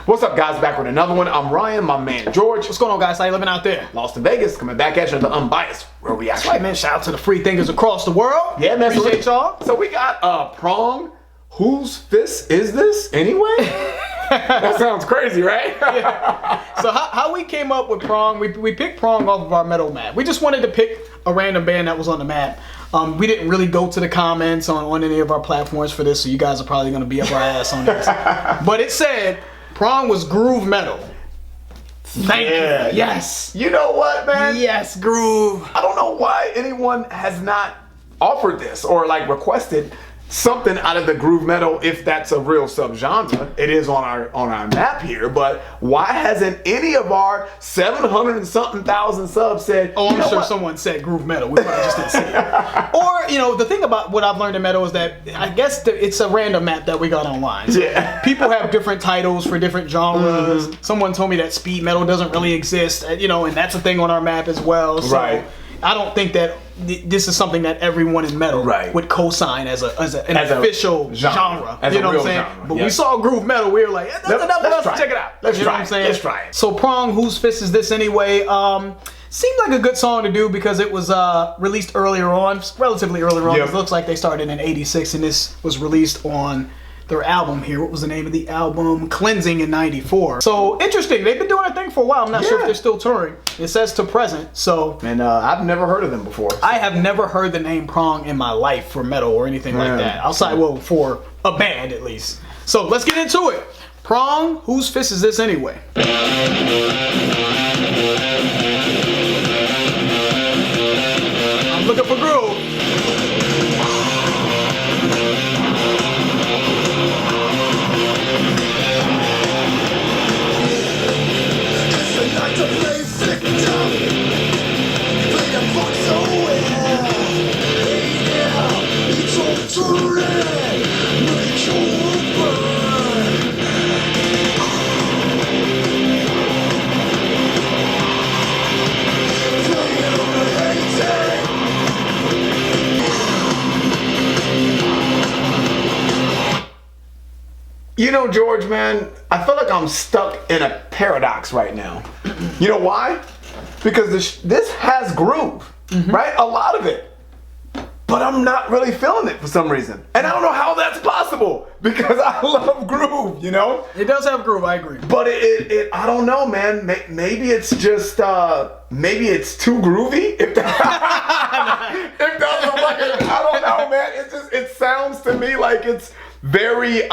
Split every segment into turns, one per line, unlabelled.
What's up, guys? Back with another one. I'm Ryan, my man George.
What's going on, guys? How you living out there?
Lost in Vegas, coming back at you with the unbiased real reaction.
That's right, man. Shout out to the free thinkers across the world.
Yeah, man.
Appreciate y'all.
So we got Prong. Whose fist is this anyway? That sounds crazy, right?
Yeah. So how we came up with Prong, we picked Prong off of our metal map. We just wanted to pick a random band that was on the map. We didn't really go to the comments on any of our platforms for this, so you guys are probably going to be up our ass on this. But it said Prong was groove metal. Thank you. Yes.
You know what, man?
Yes, groove.
I don't know why anyone has not offered this or like requested something out of the groove metal, if that's a real subgenre. It is on our map here, but why hasn't any of our 700 and something thousand subs said,
oh, I'm sure someone said groove metal. We probably just didn't see it. Or, you know, the thing about what I've learned in metal is that I guess it's a random map that we got online. So
yeah.
People have different titles for different genres. Mm-hmm. Someone told me that speed metal doesn't really exist, you know, and that's a thing on our map as well. So
right.
I don't think that this is something that everyone in metal would co-sign as an official genre. You know what I'm saying?
Genre,
but we saw groove metal, we were like, that's enough for us to check it out.
Let's try
what I'm saying?
Let's try it.
So Prong, Whose Fist Is This Anyway? Seemed like a good song to do because it was released earlier on, relatively earlier on. Yep. It looks like they started in '86 and this was released on their album here. What was the name of the album? Cleansing in '94. So interesting. They've been doing a thing for a while. I'm not sure if they're still touring. It says to present. So
and I've never heard of them before. So.
I have never heard the name Prong in my life for metal or anything like that. Outside, well, for a band at least. So let's get into it. Prong, Whose Fist Is This Anyway? I'm looking for groove.
You know, George, man, I feel like I'm stuck in a paradox right now. You know why? Because this has groove, right? A lot of it. But I'm not really feeling it for some reason. And I don't know how that's possible because I love groove, you know?
It does have groove, I agree.
But I don't know, man. Maybe it's just, maybe it's too groovy. If that, I don't know, man. It sounds to me like it's very,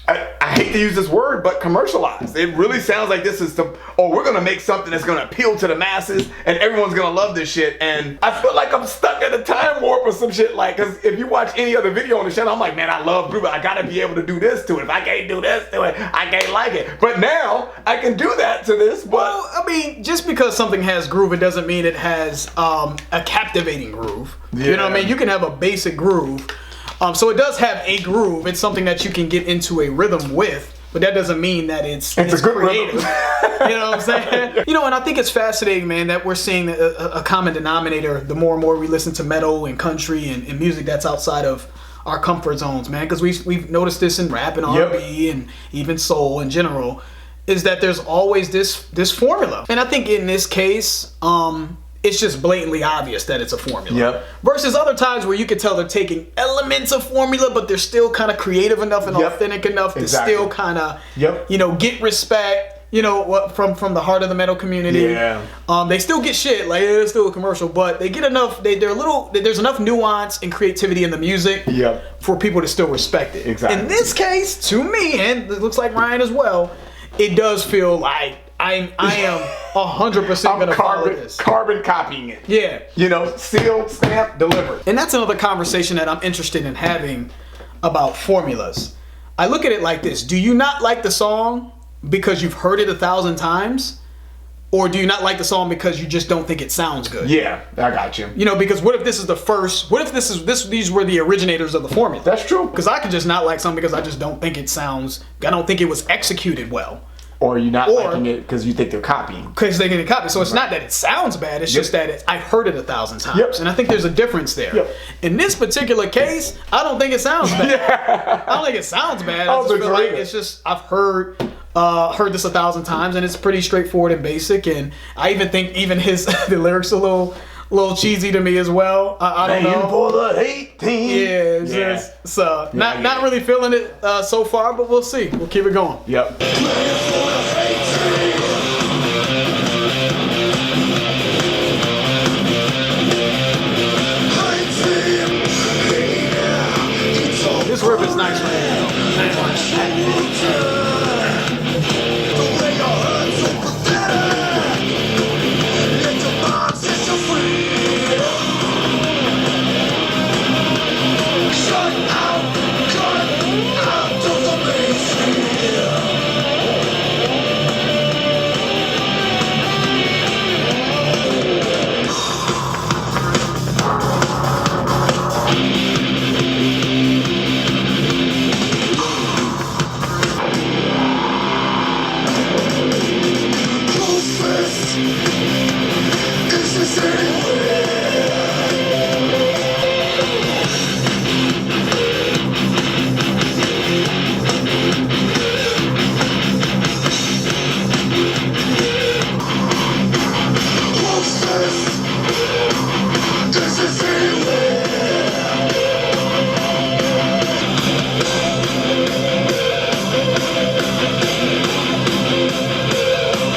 I hate to use this word, but commercialized. It really sounds like this is we're gonna make something that's gonna appeal to the masses and everyone's gonna love this shit. And I feel like I'm stuck in a time warp or some shit. Like, cause if you watch any other video on the channel, I'm like, man, I love groove. I gotta be able to do this to it. If I can't do this to it, I can't like it. But now I can do that to this. But
well, I mean, just because something has groove, it doesn't mean it has a captivating groove. Yeah. You know what I mean? You can have a basic groove. So it does have a groove. It's something that you can get into a rhythm with, but that doesn't mean that it's
a good
creative.
Rhythm.
You know what I'm saying? You know, and I think it's fascinating, man, that we're seeing a common denominator the more and more we listen to metal and country and music that's outside of our comfort zones, man. Because we've noticed this in rap and R&B and even soul in general, is that there's always this formula. And I think in this case, it's just blatantly obvious that it's a formula.
Yep.
Versus other times where you could tell they're taking elements of formula, but they're still kind of creative enough and authentic enough to still kind of, you know, get respect, you know, from the heart of the metal community.
Yeah.
They still get shit, like it's still a commercial, but they get enough, there's enough nuance and creativity in the music for people to still respect it.
Exactly.
In this case, to me, and it looks like Ryan as well, it does feel like I am 100% gonna follow this.
Carbon copying it.
Yeah.
You know, sealed, stamped, delivered.
And that's another conversation that I'm interested in having about formulas. I look at it like this. Do you not like the song because you've heard it 1,000 times? Or do you not like the song because you just don't think it sounds good?
Yeah, I got you.
You know, because what if this is the first, what if these were the originators of the formula?
That's true.
Because I could just not like something because I just don't think it sounds, I don't think it was executed well.
Or you're not liking it because you think they're copying.
Because they're getting copied. So it's not that it sounds bad, it's just that I've heard it 1,000 times. And I think there's a difference there. In this particular case, I don't think it sounds bad. I don't think it sounds bad. I just feel like it's just, I've heard Heard this 1,000 times, and it's pretty straightforward and basic. And I even think even his the lyrics are a little cheesy to me as well. I don't know.
For the hate team.
So not really feeling it so far, but we'll see. We'll keep it going.
Yep.
This riff is nice right here.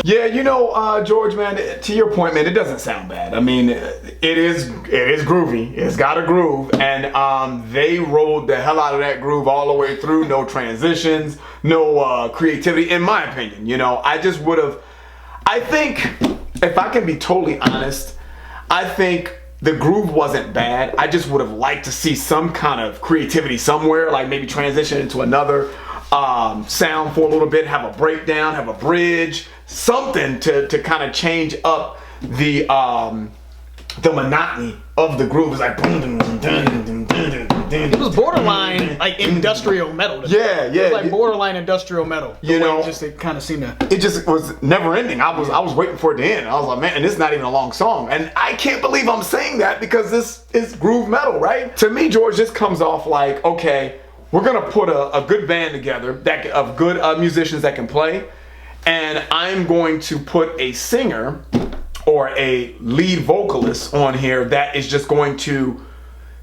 Yeah, you know, George, man, to your point, man, it doesn't sound bad. I mean, it is groovy. It's got a groove, and they rolled the hell out of that groove all the way through. No transitions, no creativity, in my opinion. You know, I just would have. I think, if I can be totally honest, I think the groove wasn't bad. I just would have liked to see some kind of creativity somewhere, like maybe transition into another sound for a little bit, have a breakdown, have a bridge, something to kind of change up the monotony of the groove. It's like boom, dun, dun, dun, dun, dun, dun, dun.
It was borderline like industrial metal.
Yeah.
It was like borderline industrial metal.
You know,
it kind of seemed to.
It just was never ending. I was waiting for it to end. I was like, man, and this is not even a long song. And I can't believe I'm saying that because this is groove metal, right? To me, George, this comes off like, okay, we're gonna put a good band together of good musicians that can play, and I'm going to put a singer or a lead vocalist on here that is just going to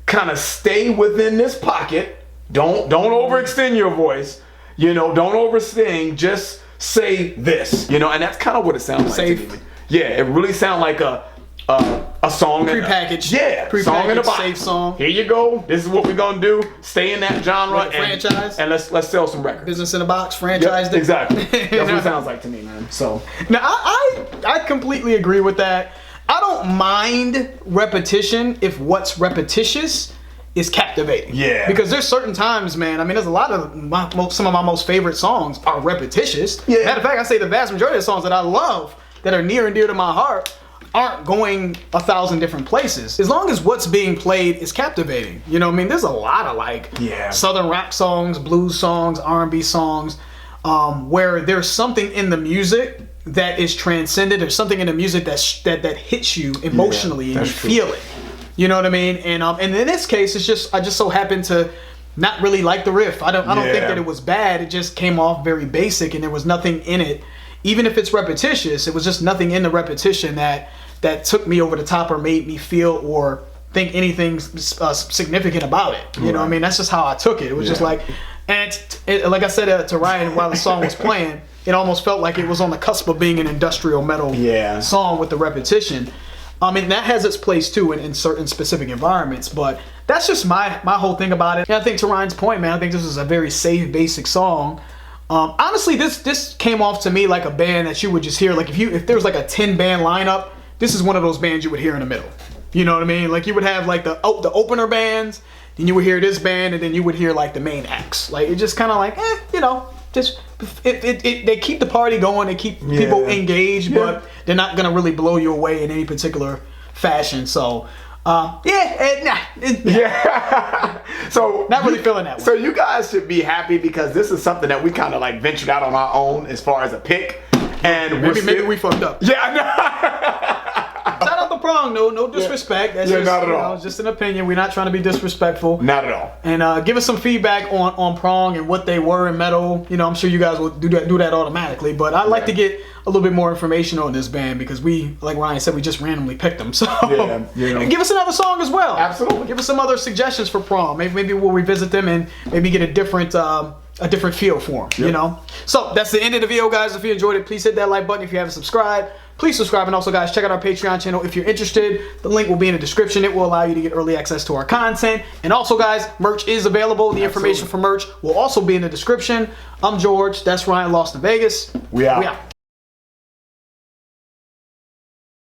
kind of stay within this pocket. Don't overextend your voice. You know, don't oversing. Just say this. You know, and that's kind of what it sounds like to me. Yeah, it really sounds like a song.
Prepackaged.
Song in a box.
Safe song.
Here you go. This is what we're gonna do. Stay in that genre
franchise.
And let's sell some records.
Business in a box, franchise.
Yep, exactly. That's what it sounds like to me, man. So
now I completely agree with that. I don't mind repetition if what's repetitious is captivating.
Yeah.
Because there's certain times, man. I mean, there's a lot of some of my most favorite songs are repetitious.
Yeah.
Matter of fact, I say the vast majority of the songs that I love that are near and dear to my heart aren't going 1,000 different places. As long as what's being played is captivating. You know what I mean? There's a lot of like Southern rock songs, blues songs, R&B songs, where there's something in the music that is transcended. There's something in the music that hits you emotionally and you feel it. You know what I mean? And in this case, it's just I just so happened to not really like the riff. I don't think that it was bad. It just came off very basic, and there was nothing in it. Even if it's repetitious, it was just nothing in the repetition that took me over the top or made me feel or think anything significant about it. You know what I mean? That's just how I took it. It was just like, and like I said to Ryan while the song was playing, it almost felt like it was on the cusp of being an industrial metal song with the repetition. And that has its place too in certain specific environments, but that's just my whole thing about it. And I think to Ryan's point, man, I think this is a very safe, basic song. Honestly, this came off to me like a band that you would just hear. Like if there was like a 10-band lineup, this is one of those bands you would hear in the middle. You know what I mean? Like you would have like the opener bands, then you would hear this band, and then you would hear like the main acts. Like it just kind of like, you know, just they keep the party going, they keep people engaged, but they're not gonna really blow you away in any particular fashion. So so not really feeling that one.
So you guys should be happy because this is something that we kind of like ventured out on our own as far as a pick, and
maybe we fucked up.
Yeah, I know.
Shout out to Prong. Prong. No disrespect. That's just,
not at all.
It's just an opinion. We're not trying to be disrespectful.
Not at all.
And give us some feedback on Prong and what they were in metal. You know, I'm sure you guys will do that automatically. But I'd like to get a little bit more information on this band because we, like Ryan said, we just randomly picked them. So and give us another song as well.
Absolutely.
Give us some other suggestions for Prong. Maybe we'll revisit them and maybe get a different feel for them. You know. So that's the end of the video, guys. If you enjoyed it, please hit that like button. If you haven't subscribed, please subscribe. And also, guys, check out our Patreon channel if you're interested. The link will be in the description. It will allow you to get early access to our content. And also, guys, merch is available. The information for merch will also be in the description. I'm George. That's Ryan, Lost in Vegas.
We out.